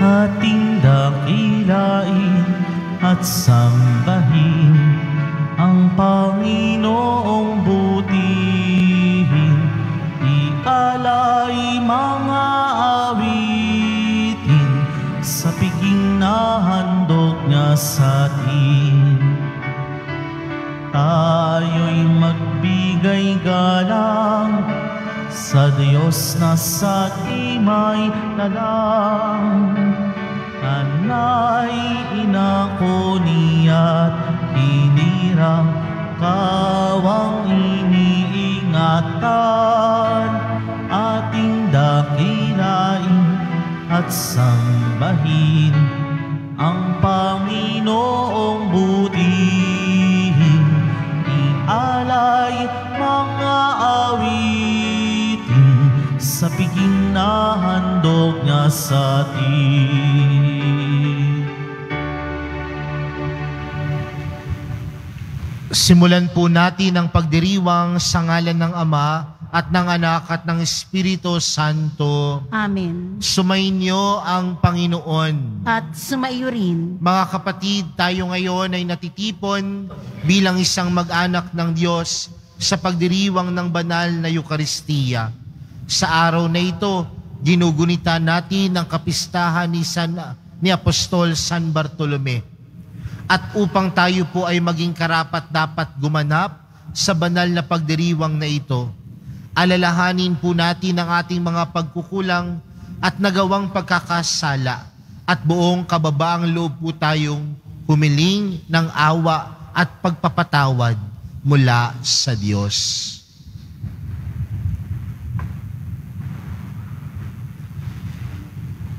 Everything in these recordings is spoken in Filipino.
ating dakilain at sambahin ang Panginoong butihin. Ialay mga awitin sa piging na handog niya sa atin. Tayo'y magbigay galang sa Diyos na sa timay talang. Anay inako niya't hinirang kawang iniingatan. Ating dakilain at sambahin ang Panginoong butihin. Ialay mga awitin sa piging na handog niya sa atin. Simulan po natin ang pagdiriwang sa ngalan ng Ama at ng Anak at ng Espiritu Santo. Amen. Sumainyo ang Panginoon. At sumaiyo rin. Mga kapatid, tayo ngayon ay natitipon bilang isang mag-anak ng Diyos sa pagdiriwang ng banal na Eukaristiya. Sa araw na ito, ginugunita natin ang kapistahan ni Apostol San Bartolome. At upang tayo po ay maging karapat-dapat gumanap sa banal na pagdiriwang na ito, alalahanin po natin ang ating mga pagkukulang at nagawang pagkakasala at buong kababaang loob po tayong humiling ng awa at pagpapatawad mula sa Diyos.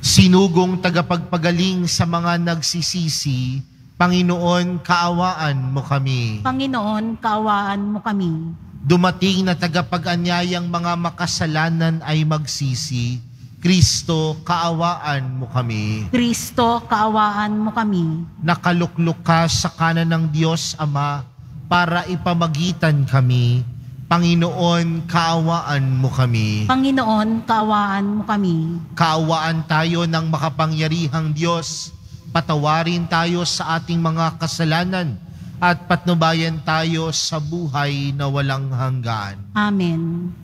Sinugong tagapagpagaling sa mga nagsisisi, Panginoon, kaawaan mo kami. Panginoon, kaawaan mo kami. Dumating na tagapag-anyayang mga makasalanan ay magsisi, Kristo, kaawaan mo kami. Kristo, kaawaan mo kami. Nakaluklok ka sa kanan ng Diyos Ama para ipamagitan kami. Panginoon, kaawaan mo kami. Panginoon, kaawaan mo kami. Kaawaan tayo ng makapangyarihang Diyos. Patawarin tayo sa ating mga kasalanan at patnubayan tayo sa buhay na walang hanggan. Amen.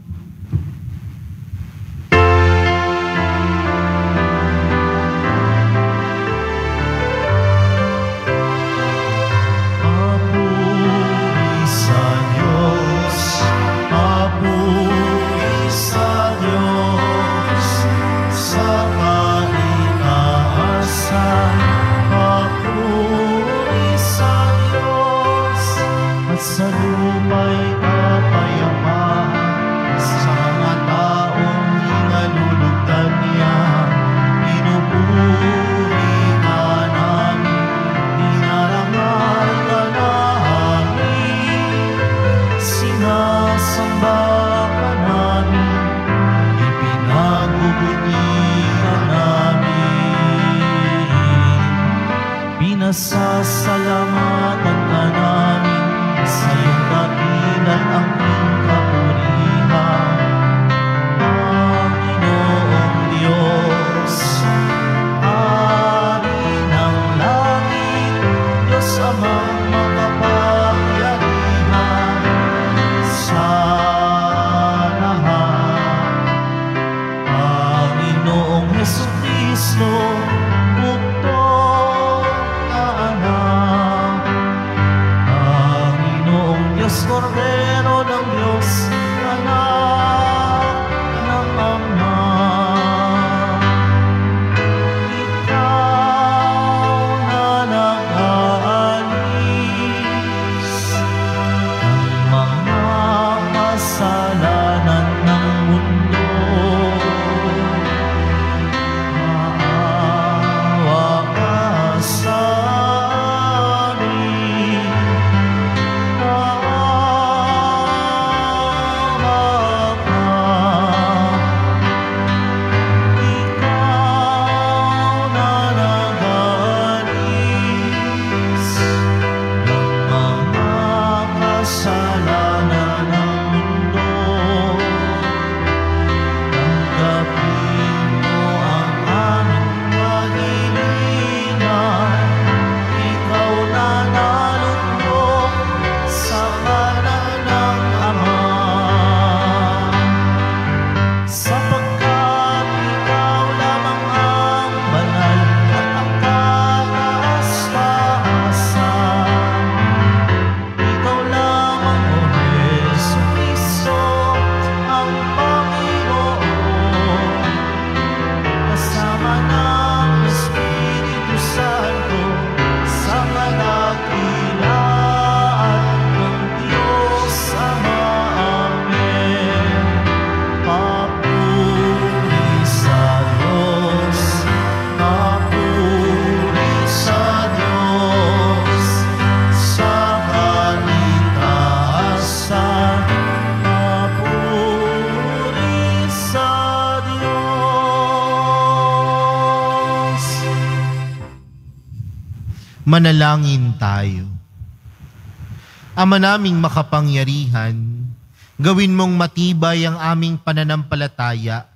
Sa lumay kapayapaan Manalangin tayo. Ama naming makapangyarihan, gawin mong matibay ang aming pananampalataya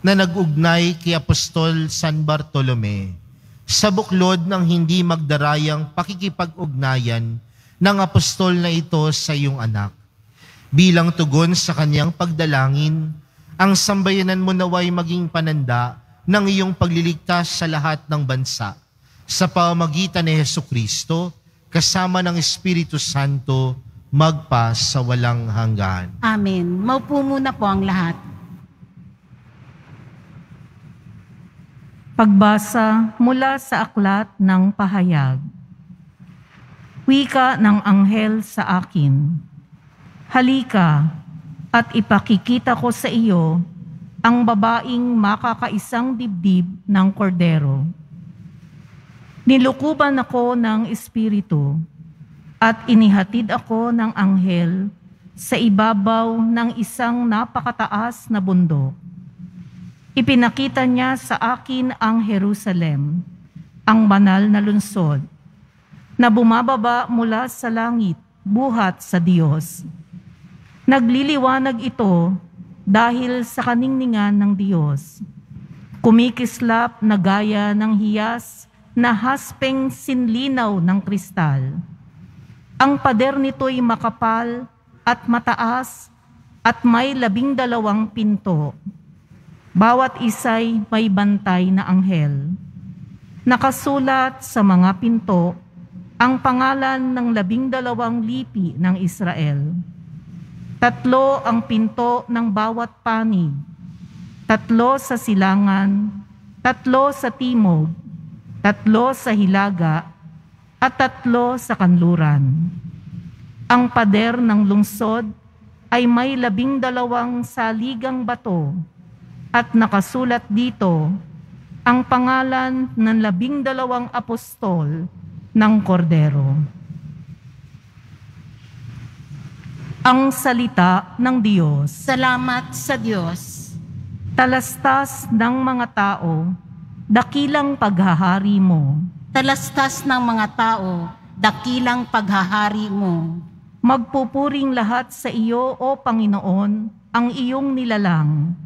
na nag-ugnay kay Apostol San Bartolome sa buklod ng hindi magdarayang pakikipag-ugnayan ng apostol na ito sa iyong anak. Bilang tugon sa kanyang pagdalangin, ang sambayanan mo naway maging pananda ng iyong pagliligtas sa lahat ng bansa sa pamamagitan ni Hesukristo, kasama ng Espiritu Santo, magpa sa walang hanggan. Amen. Maupo muna po ang lahat. Pagbasa mula sa aklat ng pahayag. Wika ng anghel sa akin, halika at ipakikita ko sa iyo ang babaeng makakaisang dibdib ng kordero. Nilukuban ako ng Espiritu at inihatid ako ng anghel sa ibabaw ng isang napakataas na bundok. Ipinakita niya sa akin ang Jerusalem, ang banal na lungsod, na bumababa mula sa langit, buhat sa Diyos. Nagliliwanag ito dahil sa kaningningan ng Diyos. Kumikislap na gaya ng hiyas na haspeng sinlinaw ng kristal. Ang pader nito'y makapal at mataas at may 12 pinto. Bawat isa'y may bantay na anghel. Nakasulat sa mga pinto ang pangalan ng 12 lipi ng Israel. 3 ang pinto ng bawat panig, 3 sa silangan, 3 sa timog, 3 sa hilaga, at 3 sa kanluran. Ang pader ng lungsod ay may 12 saligang bato at nakasulat dito ang pangalan ng 12 apostol ng Kordero. Ang salita ng Diyos. Salamat sa Diyos. Talastas ng mga tao, dakilang paghahari mo. Talastas ng mga tao, dakilang paghahari mo. Magpupuring lahat sa iyo, O Panginoon, ang iyong nilalang.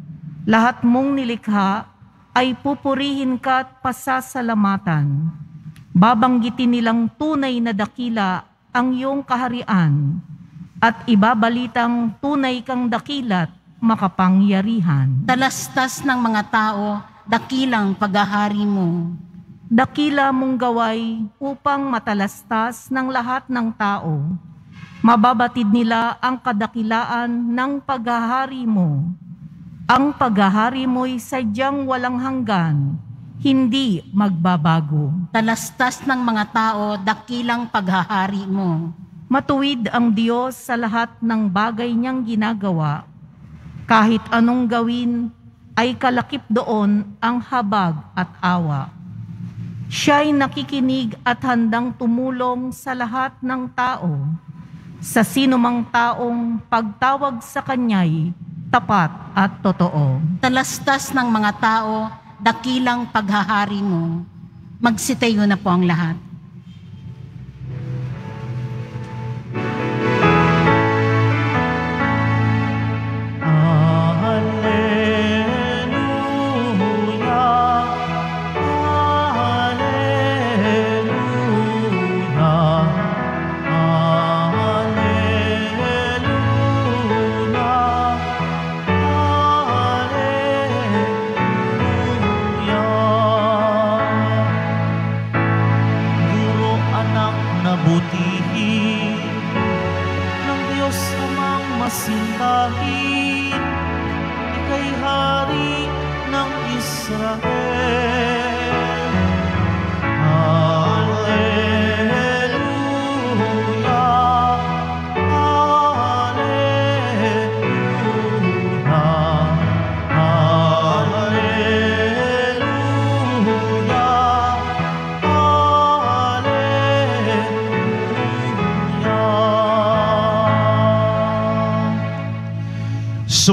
Lahat mong nilikha ay pupurihin ka at pasasalamatan. Babanggitin nilang tunay na dakila ang iyong kaharian at ibabalitang tunay kang dakilat makapangyarihan. Talastas ng mga tao, dakilang paghahari mo. Dakila mong gaway upang matalastas ng lahat ng tao. Mababatid nila ang kadakilaan ng paghahari mo. Ang paghahari mo'y sadyang walang hanggan, hindi magbabago. Talastas ng mga tao, dakilang paghahari mo. Matuwid ang Diyos sa lahat ng bagay niyang ginagawa. Kahit anong gawin, ay kalakip doon ang habag at awa. Siya'y nakikinig at handang tumulong sa lahat ng tao. Sa sinumang taong pagtawag sa Kanya'y tapat at totoo. Talastas ng mga tao, dakilang paghahari mo. Magsitayo na po ang lahat.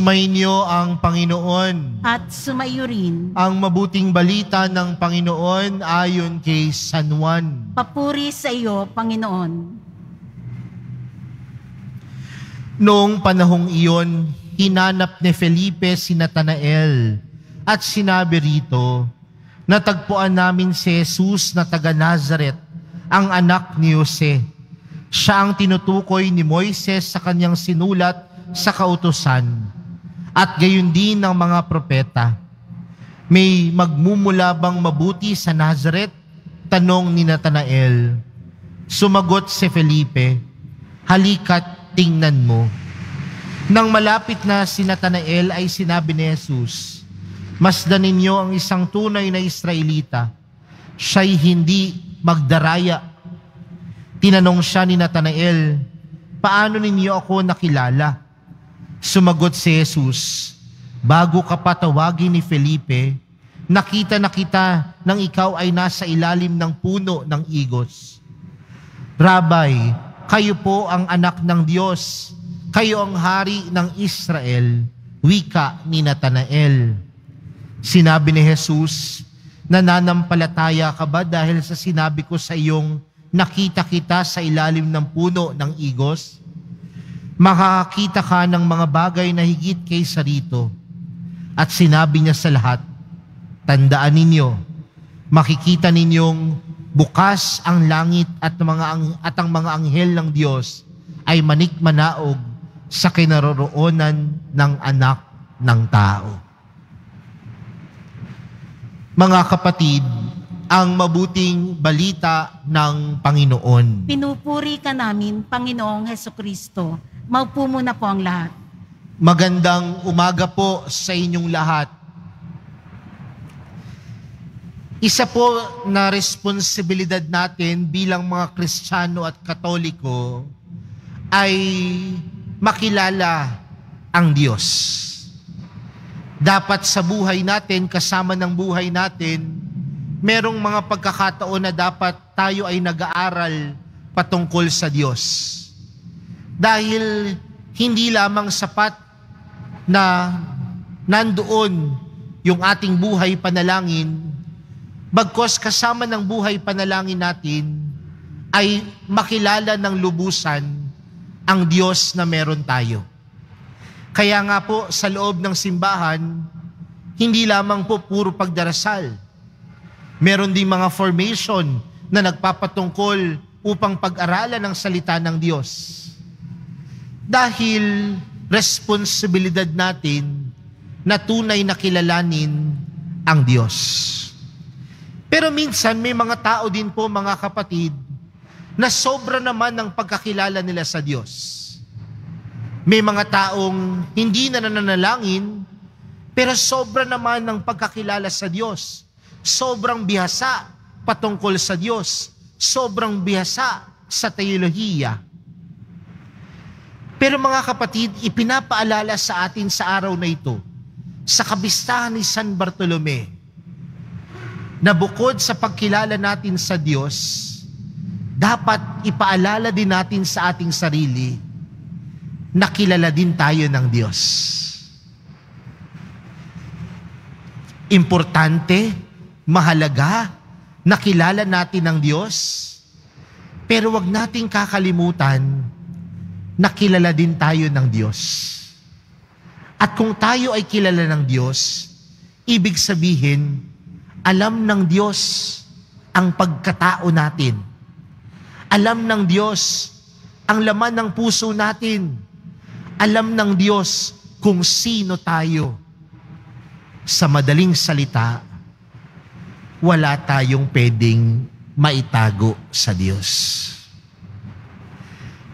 Sumainyo ang Panginoon. At sumayo rin. Ang mabuting balita ng Panginoon ayon kay San Juan. Papuri sa iyo, Panginoon. Noong panahong iyon, hinanap ni Felipe si Natanael at sinabi rito, natagpuan namin si Jesus na taga Nazaret, ang anak ni Jose. Siya ang tinutukoy ni Moises sa kanyang sinulat sa kautusan, at gayon din ng mga propeta. May magmumula bang mabuti sa Nazaret? Tanong ni Natanael. Sumagot si Felipe, halika't tingnan mo. Nang malapit na si Natanael ay sinabi ni Jesus, masdan ninyo ang isang tunay na Israelita, siya'y hindi magdaraya. Tinanong siya ni Natanael, paano ninyo ako nakilala? Sumagot si Jesus, bago ka patawagin ni Felipe, nakita na kita nang ikaw ay nasa ilalim ng puno ng igos. Rabay, kayo po ang anak ng Diyos, kayo ang hari ng Israel, wika ni Natanael. Sinabi ni Jesus, nananampalataya ka ba dahil sa sinabi ko sa iyong nakita kita sa ilalim ng puno ng igos? Makakakita ka ng mga bagay na higit kaysa rito. At sinabi niya sa lahat, tandaan ninyo, makikita ninyong bukas ang langit at ang mga anghel ng Diyos ay manikmanaog sa kinaroroonan ng anak ng tao. Mga kapatid, ang mabuting balita ng Panginoon. Pinupuri ka namin, Panginoong Hesukristo. Maupo muna po ang lahat. Magandang umaga po sa inyong lahat. Isa po na responsibilidad natin bilang mga Kristiyano at Katoliko ay makilala ang Diyos. Dapat sa buhay natin, kasama ng buhay natin, merong mga pagkakataon na dapat tayo ay nag-aaral patungkol sa Diyos. Dahil hindi lamang sapat na nandoon yung ating buhay panalangin, bagkos kasama ng buhay panalangin natin ay makilala ng lubusan ang Diyos na meron tayo. Kaya nga po sa loob ng simbahan, hindi lamang po puro pagdarasal. Meron din mga formation na nagpapatungkol upang pag-aralan ang salita ng Diyos. Dahil responsibilidad natin na tunay na kilalanin ang Diyos. Pero minsan may mga tao din po, mga kapatid, na sobra naman ng pagkakilala nila sa Diyos. May mga taong hindi na nananalangin, pero sobra naman ng pagkakilala sa Diyos. Sobrang bihasa patungkol sa Diyos. Sobrang bihasa sa teolohiya. Pero mga kapatid, ipinapaalala sa atin sa araw na ito, sa kabistahan ni San Bartolome, na bukod sa pagkilala natin sa Diyos, dapat ipaalala din natin sa ating sarili na kilala din tayo ng Diyos. Importante, mahalaga, na kilala natin ang Diyos, pero wag nating kakalimutan na kilala din tayo ng Diyos. At kung tayo ay kilala ng Diyos, ibig sabihin, alam ng Diyos ang pagkatao natin. Alam ng Diyos ang laman ng puso natin. Alam ng Diyos kung sino tayo. Sa madaling salita, wala tayong pwedeng maitago sa Diyos.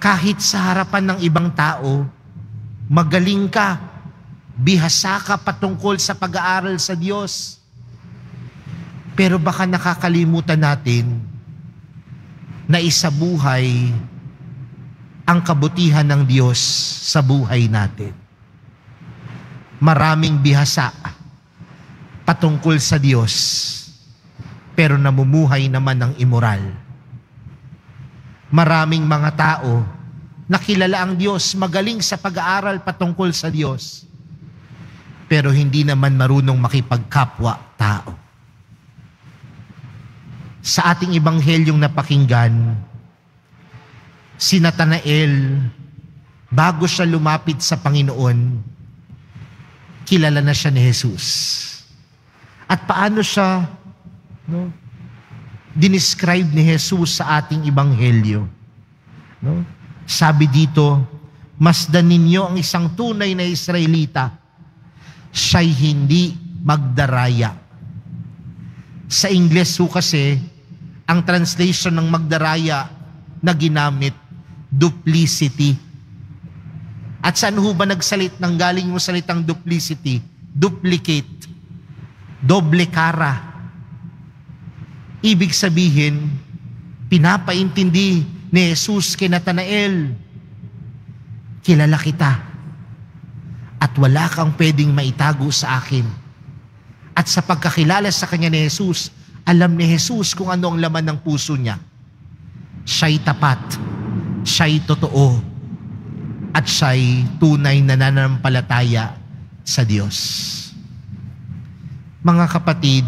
Kahit sa harapan ng ibang tao, magaling ka, bihasa ka patungkol sa pag-aaral sa Diyos. Pero baka nakakalimutan natin na isabuhay ang kabutihan ng Diyos sa buhay natin. Maraming bihasa patungkol sa Diyos, pero namumuhay naman ng immoral. Maraming mga tao na kilala ang Diyos, magaling sa pag-aaral patungkol sa Diyos, pero hindi naman marunong makipagkapwa-tao. Sa ating ebanghelyong napakinggan, si Natanael, bago siya lumapit sa Panginoon, kilala na siya ni Jesus. At paano siya dinescribe ni Jesus sa ating ebanghelyo? Sabi dito, masdan ninyo ang isang tunay na Israelita, siya'y hindi magdaraya. Sa Ingles ho kasi, ang translation ng magdaraya na ginamit, duplicity. At saan ho ba nang galing yung salitang duplicity? Duplicate. Doble cara. Ibig sabihin, pinapaintindi ni Jesus kay Natanael, kilala kita at wala kang pwedeng maitago sa akin. At sa pagkakilala sa kanya ni Jesus, alam ni Jesus kung ano ang laman ng puso niya. Siya'y tapat, siya'y totoo, at siya'y tunay na nananampalataya sa Diyos. Mga kapatid,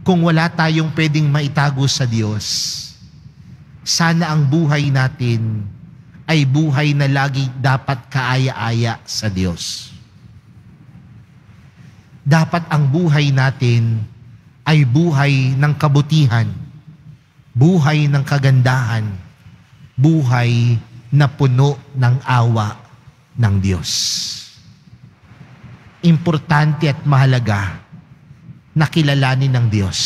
kung wala tayong pwedeng maitago sa Diyos, sana ang buhay natin ay buhay na lagi dapat kaaya-aya sa Diyos. Dapat ang buhay natin ay buhay ng kabutihan, buhay ng kagandahan, buhay na puno ng awa ng Diyos. Importante at mahalaga na kilalanin ng Diyos.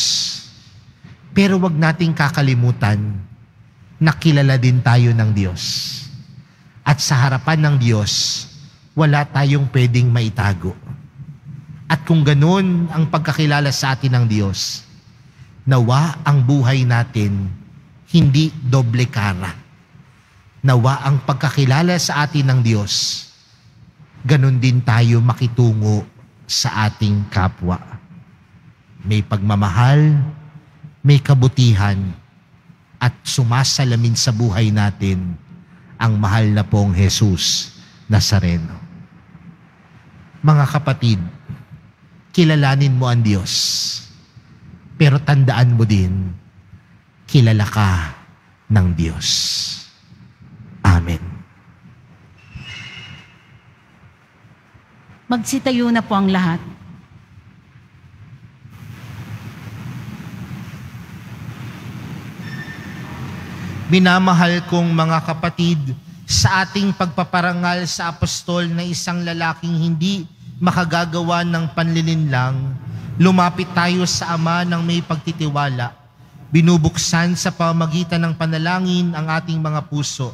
Pero wag nating kakalimutan na kilala din tayo ng Diyos. At sa harapan ng Diyos, wala tayong pwedeng maitago. At kung ganun ang pagkakilala sa atin ng Diyos, nawa ang buhay natin hindi doble cara. Nawa ang pagkakilala sa atin ng Diyos, ganun din tayo makitungo sa ating kapwa. May pagmamahal, may kabutihan, at sumasalamin sa buhay natin ang mahal na pong Jesus Nazareno. Mga kapatid, kilalanin mo ang Diyos, pero tandaan mo din, kilala ka ng Diyos. Amen. Magsitayo na po ang lahat. Minamahal kong mga kapatid, sa ating pagpaparangal sa apostol na isang lalaking hindi makagagawa ng panlilinlang, lumapit tayo sa Ama ng may pagtitiwala. Binubuksan sa pamamagitan ng panalangin ang ating mga puso.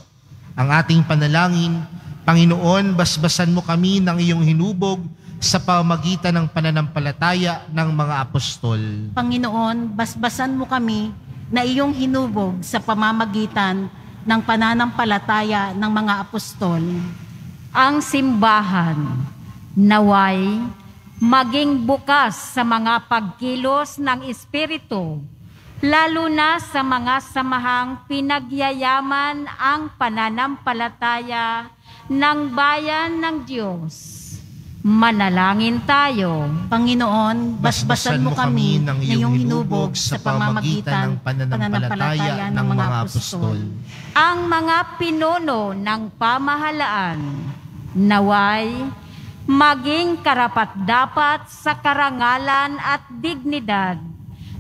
Ang ating panalangin, Panginoon, basbasan mo kami ng iyong hinubog sa pamamagitan ng pananampalataya ng mga apostol. Panginoon, basbasan mo kami na iyong hinubog sa pamamagitan ng pananampalataya ng mga apostol. Ang simbahan naway maging bukas sa mga pagkilos ng Espiritu, lalo na sa mga samahang pinagyayaman ang pananampalataya ng bayan ng Diyos. Manalangin tayo. Panginoon, basbasan mo kami ng iyong hinubog sa pamamagitan ng pananampalataya ng mga apostol. Ang mga pinuno ng pamahalaan naway maging karapat-dapat sa karangalan at dignidad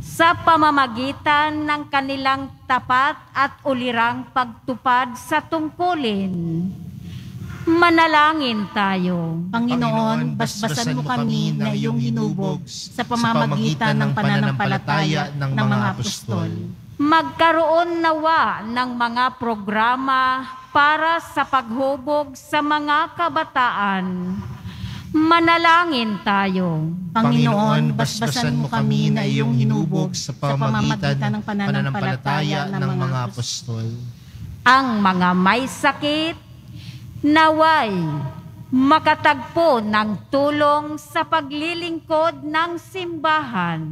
sa pamamagitan ng kanilang tapat at ulirang pagtupad sa tungkulin. Manalangin tayo. Panginoon, basbasan mo kami na iyong hinubog sa pamamagitan ng pananampalataya ng mga apostol. Magkaroon nawa ng mga programa para sa paghubog sa mga kabataan. Manalangin tayo. Panginoon, basbasan mo kami na iyong hinubog sa pamamagitan ng pananampalataya ng mga apostol. Ang mga may sakit naway makatagpo ng tulong sa paglilingkod ng simbahan.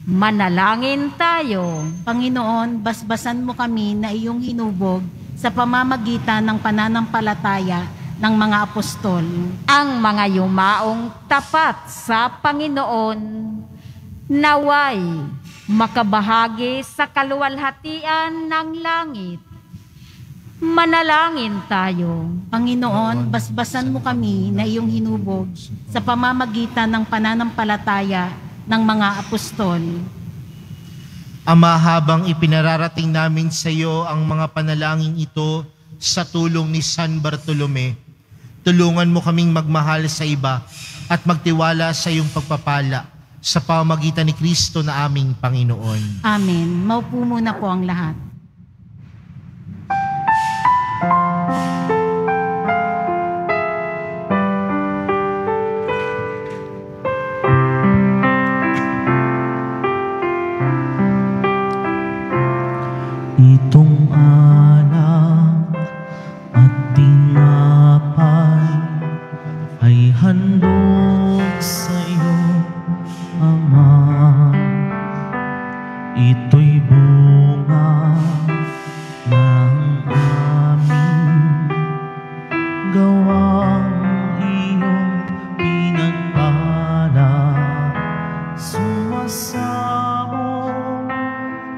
Manalangin tayo. Panginoon, basbasan mo kami na iyong hinubog sa pamamagitan ng pananampalataya ng mga apostol. Ang mga yumaong tapat sa Panginoon, naway makabahagi sa kaluwalhatian ng langit. Manalangin tayo. Panginoon, basbasan mo kami na iyong hinubog sa pamamagitan ng pananampalataya ng mga apostol. Ama, habang ipinararating namin sa iyo ang mga panalangin ito sa tulong ni San Bartolome, tulungan mo kaming magmahal sa iba at magtiwala sa iyong pagpapala sa pamamagitan ni Kristo na aming Panginoon. Amen. Maupo muna po ang lahat. Itong alak at tinapay ay handog sa iyo, Ama. Ito'y bunga ng aming gawang iyong pinagpala. Sumasamo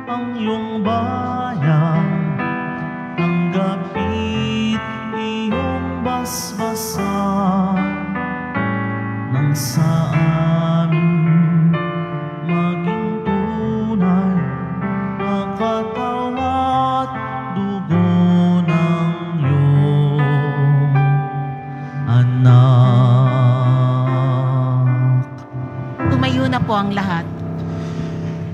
ang iyong bayan, tanggapit iyong basbasan nang sa amin maging tunay na katawan at dugo ng iyong anak. Tumayo na po ang lahat.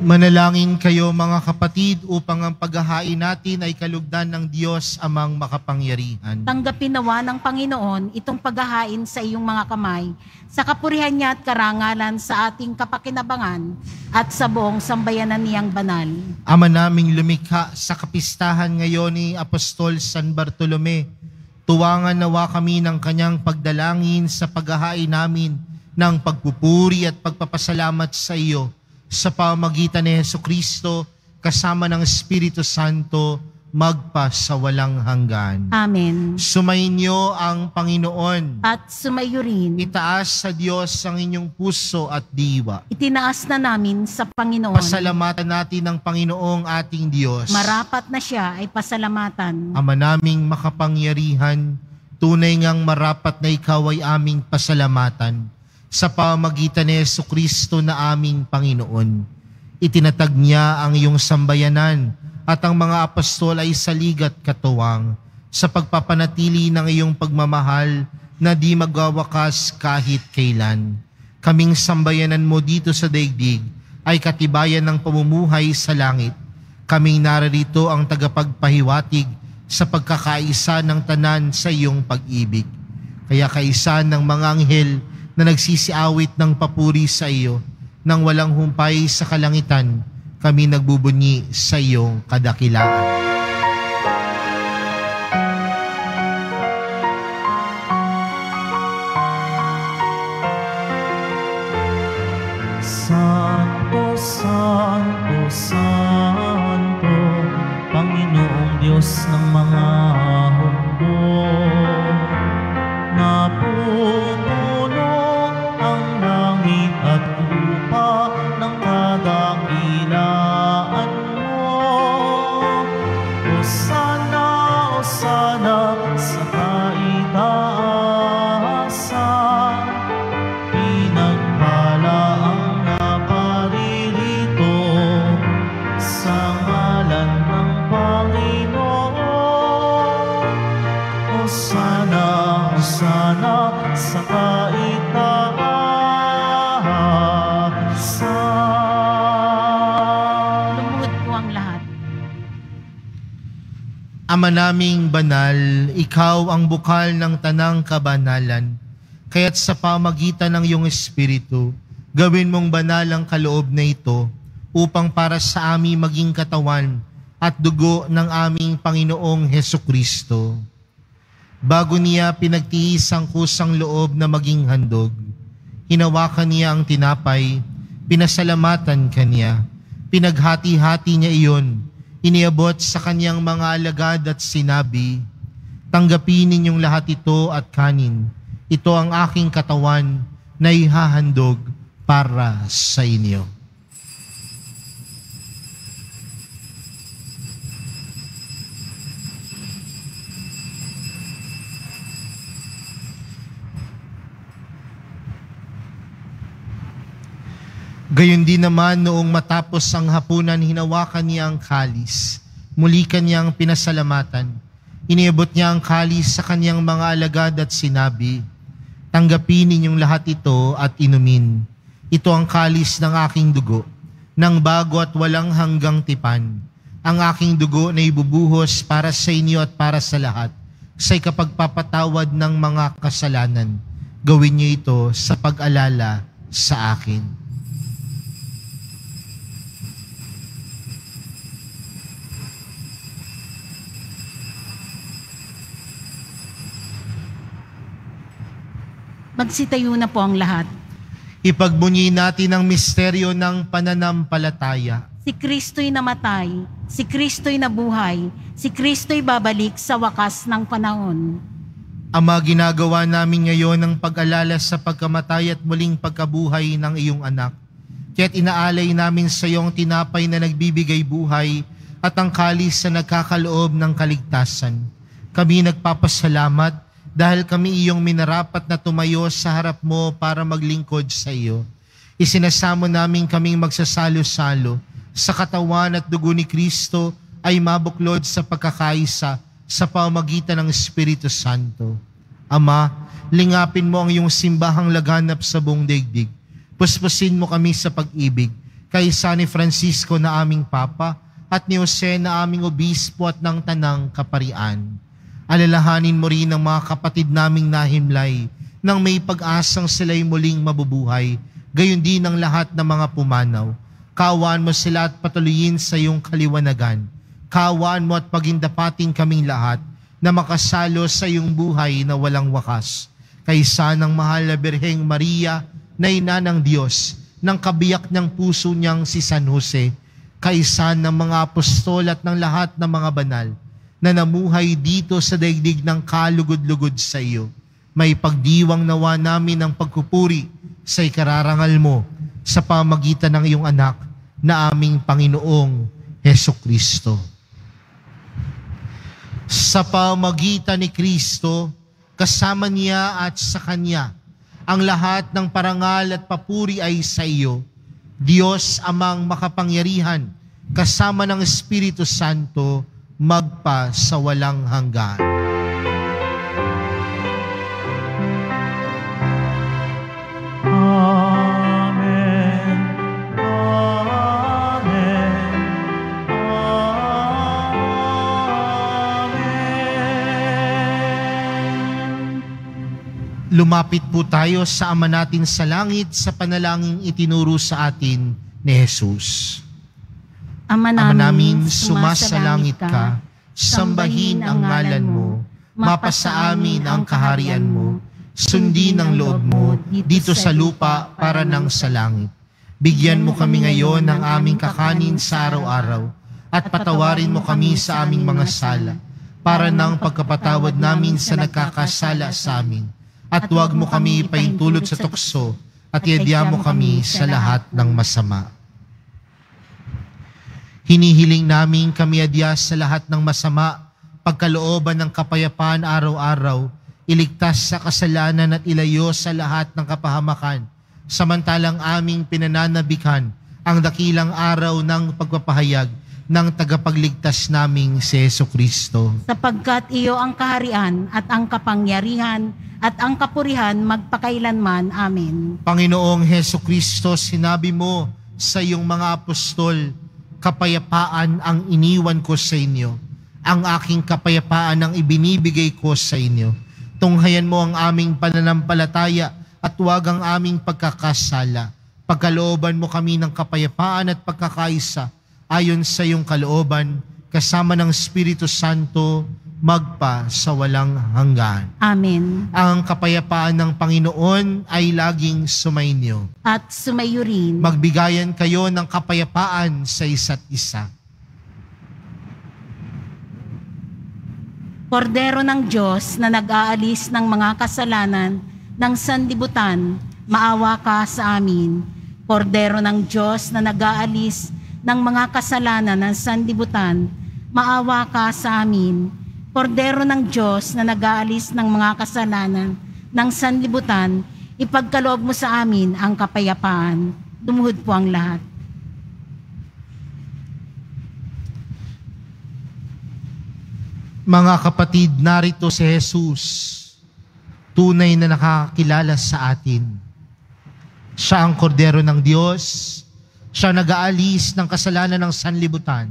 Manalangin kayo mga kapatid upang ang paghahain natin ay kalugdan ng Diyos amang makapangyarihan. Tanggapin nawa ng Panginoon itong paghahain sa iyong mga kamay, sa kapurihan niya at karangalan sa ating kapakinabangan at sa buong sambayanan niyang banal. Ama naming lumikha sa kapistahan ngayon ni Apostol San Bartolome, tuwangan nawa kami ng kanyang pagdalangin sa paghahain namin ng pagpupuri at pagpapasalamat sa iyo sa pamamagitan ni Jesucristo kasama ng Espiritu Santo magpa sa walang hanggan. Amen. Sumainyo ang Panginoon. At sumayo rin, Itaas sa Diyos ang inyong puso at diwa. itinaas na namin sa Panginoon. Pasalamatan natin ang Panginoong ating Diyos. Marapat na siya ay pasalamatan. Ama naming makapangyarihan, tunay ngang marapat na ikaw ay aming pasalamatan sa pamamagitan ni Jesucristo na aming Panginoon. Itinatag niya ang iyong sambayanan at ang mga apostol ay saligat katuwang sa pagpapanatili ng iyong pagmamahal na di magwawakas kahit kailan. Kaming sambayanan mo dito sa daigdig ay katibayan ng pamumuhay sa langit. Kaming narito ang tagapagpahiwatig sa pagkakaisa ng tanan sa iyong pag-ibig. Kaya kaisa ng mga anghel na nagsisiawit ng papuri sa iyo, nang walang humpay sa kalangitan, kami nagbubunyi sa iyong kadakilaan. Santo, Santo, Santo, Panginoong Diyos ng mga hukbo, napupuno ang langit at lupa ng kadakilaan mo. Hosana, Hosana sa kaitaasan, pinagpala ang naparirito sa ngalan ng Panginoon. Hosana, Hosana sa kaitaasan. Lumuhod po ang lahat. Ama naming banal, ikaw ang bukal ng tanang kabanalan, kaya't sa pamagitan ng iyong Espiritu, gawin mong banal ang kaloob na ito upang para sa amin maging katawan at dugo ng aming Panginoong Hesukristo. Bago niya pinagtiis ang kusang loob na maging handog, hinawakan niya ang tinapay, pinasalamatan kanya, pinaghati-hati niya iyon, iniabot sa kanyang mga alagad at sinabi, Tanggapin ninyong lahat ito at kanin. Ito ang aking katawan na ihahandog para sa inyo. Gayon din naman noong matapos ang hapunan, hinawakan niya ang kalis. Muli kanyang pinasalamatan. Iniabot niya ang kalis sa kanyang mga alagad at sinabi, "Tanggapin ninyong lahat ito at inumin. Ito ang kalis ng aking dugo, ng bago at walang hanggang tipan. Ang aking dugo na ibubuhos para sa inyo at para sa lahat, sa ikapagpapatawad ng mga kasalanan. Gawin niyo ito sa pag-alala sa akin." Magsitayo na po ang lahat. Ipagbunyi natin ang misteryo ng pananampalataya. Si Kristo'y namatay, si Kristo'y nabuhay, si Kristo'y babalik sa wakas ng panahon. Ama, ginagawa namin ngayon ang pag-alala sa pagkamatay at muling pagkabuhay ng iyong anak. Kaya't inaalay namin sa iyong tinapay na nagbibigay buhay at ang kalis na nagkakaloob ng kaligtasan. Kami nagpapasalamat dahil kami iyong minarapat na tumayo sa harap mo para maglingkod sa iyo. Isinasamo namin kaming magsasalo-salo sa katawan at dugo ni Kristo ay mabuklod sa pagkakaisa sa pamamagitan ng Espiritu Santo. Ama, lingapin mo ang iyong simbahang laganap sa buong daigdig. Puspusin mo kami sa pag-ibig kay San Francisco na aming Papa at ni Jose na aming Obispo at ng Tanang Kaparian. Alalahanin mo rin ang mga kapatid naming nahimlay nang may pag-asang sila'y muling mabubuhay, gayon din ang lahat ng mga pumanaw. Kaawaan mo sila at patuloyin sa iyong kaliwanagan. Kaawaan mo at pagindapating kaming lahat na makasalo sa iyong buhay na walang wakas. Kaysa ng mahal na Birheng Maria na ina ng Diyos, ng kabiyak ng puso niyang si San Jose, kaysa ng mga apostol at ng lahat ng mga banal, na namuhay dito sa daigdig ng kalugod-lugod sa iyo. May pagdiwang nawa namin ang pagpupuri sa ikararangal mo sa pamagitan ng iyong anak na aming Panginoong Hesukristo. Sa pamagitan ni Kristo, kasama niya at sa Kanya, ang lahat ng parangal at papuri ay sa iyo, Diyos Amang makapangyarihan, kasama ng Espiritu Santo, magpa sa walang hanggan. Amen. Amen. Amen. Lumapit po tayo sa Ama natin sa langit sa panalangin itinuro sa atin ni Jesus. Ama Ama namin, namin, sumasalangit ka, sambahin ang ngalan mo, mapasa amin ang kaharian mo, sundin ang loob mo dito sa lupa para nang sa langit. Bigyan mo kami ngayon ng aming kakanin sa araw-araw at patawarin mo kami sa aming mga sala para nang pagkapatawad namin sa nagkakasala sa amin. At huwag mo kami paintulot sa tukso at iadya mo kami sa lahat ng masama. Hinihiling namin kami adya sa lahat ng masama, pagkalooban ng kapayapaan araw-araw, iligtas sa kasalanan at ilayo sa lahat ng kapahamakan, samantalang aming pinananabikan ang dakilang araw ng pagpapahayag ng tagapagligtas naming si Jesucristo. sapagkat iyo ang kaharian at ang kapangyarihan at ang kapurihan magpakailanman. Amen. Panginoong Jesucristo, sinabi mo sa iyong mga apostol, kapayapaan ang iniwan ko sa inyo. Ang aking kapayapaan ang ibinibigay ko sa inyo. Tunghayan mo ang aming pananampalataya at huwag ang aming pagkakasala. Pagkalooban mo kami ng kapayapaan at pagkakaisa ayon sa iyong kalooban, kasama ng Espiritu Santo, magpa sa walang hanggan. Amen. Ang kapayapaan ng Panginoon ay laging sumainyo. At sumayo rin. Magbigayan kayo ng kapayapaan sa isa't isa. Kordero ng Diyos na nag-aalis ng mga kasalanan ng sanlibutan, maawa ka sa amin. Kordero ng Diyos na nag-aalis ng mga kasalanan ng sanlibutan, maawa ka sa amin. Kordero ng Diyos na nag-aalis ng mga kasalanan ng sanlibutan, ipagkaloob mo sa amin ang kapayapaan. Lumuhod po ang lahat. Mga kapatid, narito si Jesus, tunay na nakakilala sa atin. Siya ang kordero ng Diyos, siya nag-aalis ng kasalanan ng sanlibutan.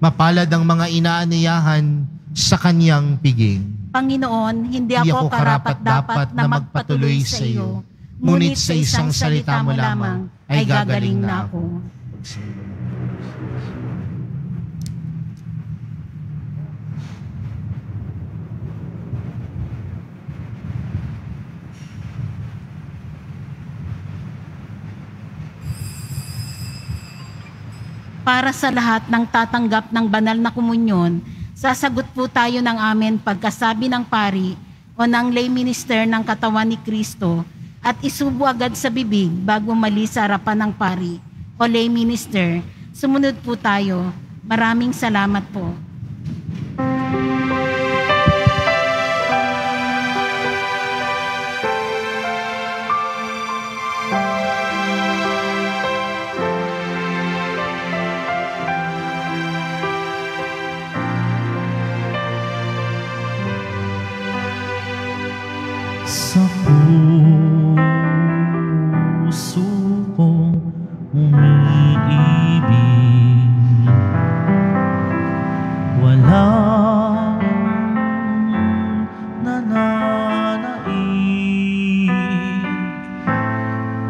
Mapalad ang mga inaaniyahan sa kanyang piging. Panginoon, hindi ako karapat-dapat na magpatuloy sa iyo, ngunit sa isang salita mo lamang ay gagaling na ako. Para sa lahat ng tatanggap ng banal na komunyon, sasagot po tayo ng amen pagkasabi ng pari o ng lay minister ng katawan ni Kristo at isubo agad sa bibig bago mali sa harapan ng pari o lay minister. Sumunod po tayo. Maraming salamat po. Sa puso kong umiibig, walang nananaig,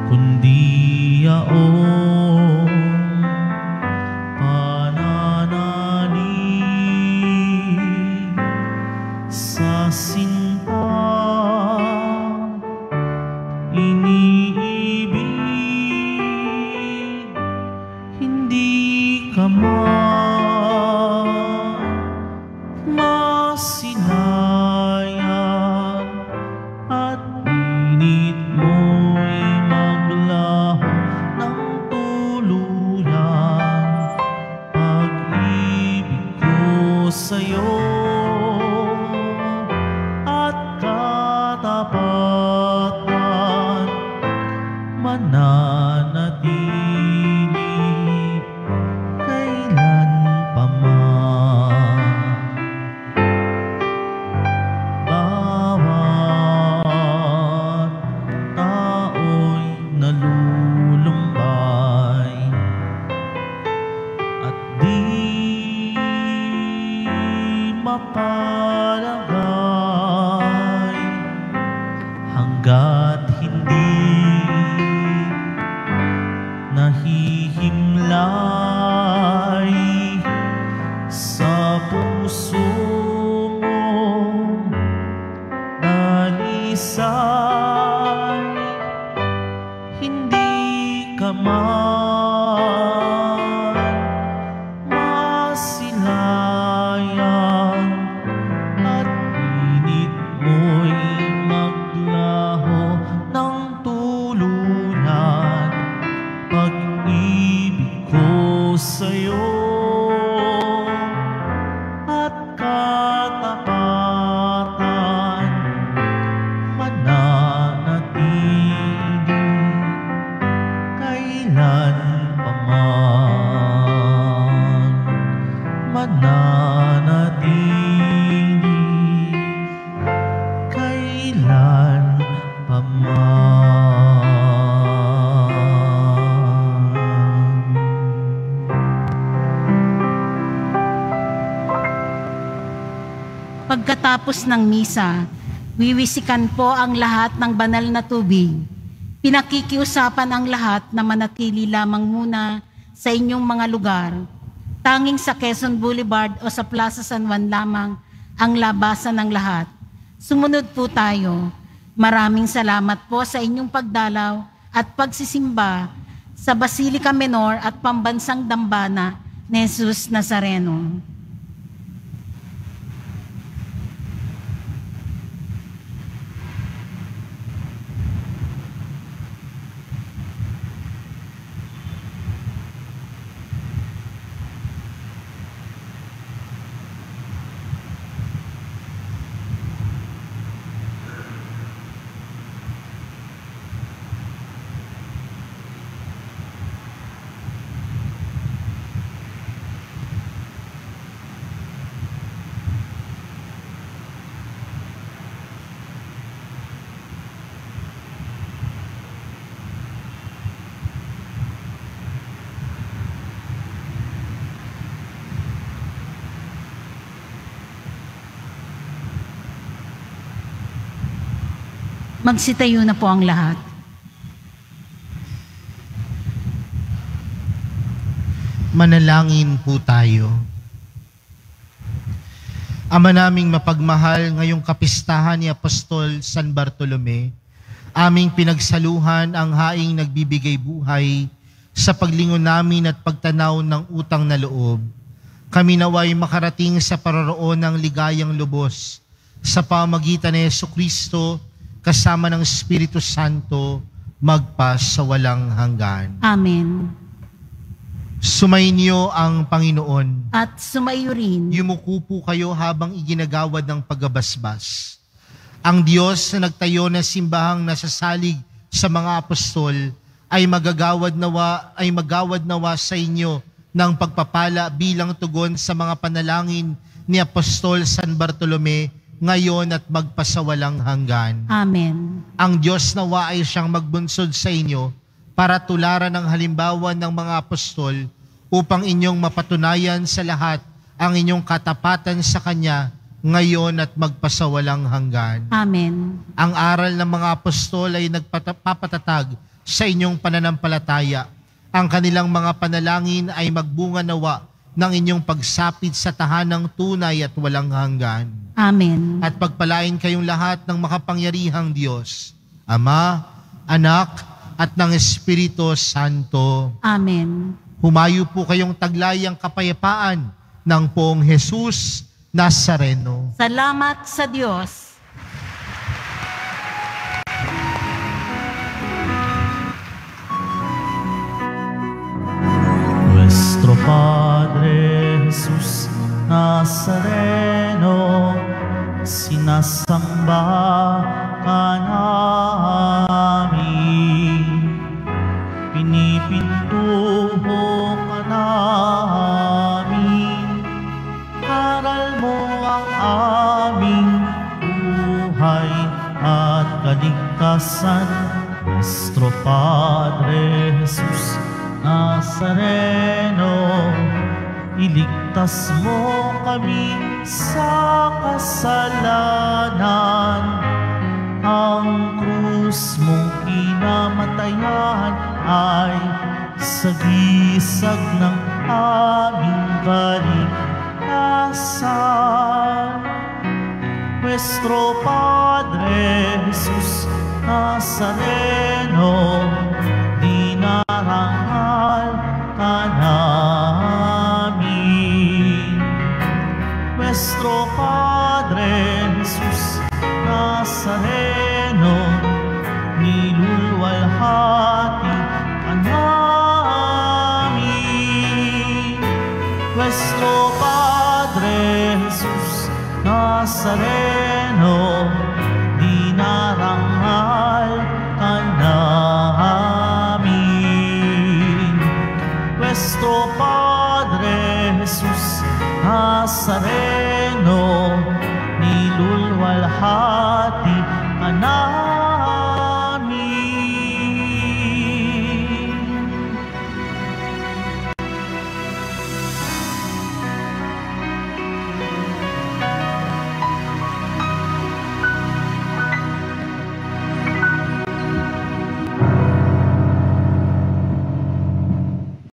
kundi yaong pananalig sa sinta iniibig, hindi ka man masilayan at init mo'y maglaho ng tuluyan. Pag-ibig ko sa'yo at katapatan mananatili kailan pa man. Bawat tao'y nalulumbay at di mapalagay hanggat hindi nahihimlay sa puso mo dalisay, hindi ka man masilayan at init mo'y maglaho ng tuluyan. Pag-ibig ko sa'yo at katapatan mananatili kailan pa man. Mananatili kailan pa man. Pagkatapos ng misa, wiwisikan po ang lahat ng banal na tubig. Pinakikiusapan ang lahat na manatili lamang muna sa inyong mga lugar. Tanging sa Quezon Boulevard o sa Plaza San Juan lamang ang labasan ng lahat. Sumunod po tayo. Maraming salamat po sa inyong pagdalaw at pagsisimba sa Basilica Menor at Pambansang Dambana ni Jesus Nazareno. Magsitayo na po ang lahat. Manalangin po tayo. Ama naming mapagmahal, ngayong kapistahan ni Apostol San Bartolome, aming pinagsaluhan ang haing nagbibigay buhay sa paglingon namin at pagtanaw ng utang na loob. Kami naway makarating sa paroroon ng ligayang lubos sa pamagitan ni Jesucristo kasama ng Espiritu Santo magpasawalang hanggan. Amen. Sumainyo ang Panginoon. At sumayo rin. Yumuko po kayo habang iginagawad ng paggabasbas. Ang Diyos na nagtayo ng simbahang nasasalig sa mga apostol ay magawad nawa sa inyo ng pagpapala bilang tugon sa mga panalangin ni Apostol San Bartolome ngayon at magpasawalang hanggan. Amen. Ang Diyos nawa ay siyang magbunsod sa inyo para tularan ng halimbawa ng mga apostol upang inyong mapatunayan sa lahat ang inyong katapatan sa Kanya ngayon at magpasawalang hanggan. Amen. Ang aral ng mga apostol ay nagpapatatag sa inyong pananampalataya. Ang kanilang mga panalangin ay magbunga nawa ng inyong pagsapit sa tahanang tunay at walang hanggan. Amen. At pagpalain kayong lahat ng makapangyarihang Diyos, Ama, Anak, at ng Espiritu Santo. Amen. Humayo po kayong taglayang kapayapaan ng Poong Jesus Nazareno. Salamat sa Diyos. Nuestro Padre Jesus Nazareno, sinasamba ka namin, pinipintuho ka namin, aral mo ang aming buhay at kaligtasan. Nuestro Padre Jesus Nazareno, iligtas mo kami sa kasalanan. Ang krus mong kinamatayan ay sagisag ng aming kaligtasan. Nuestro Padre Jesus Nazareno, dinarangal ka namin. Nuestro Padre Jesus Nazareno, nilulwalhati ka namin. Nuestro Padre Jesus Nazareno, dinarangal ka namin. Nuestro Padre Jesus Nazareno, nilulwalhati ka namin.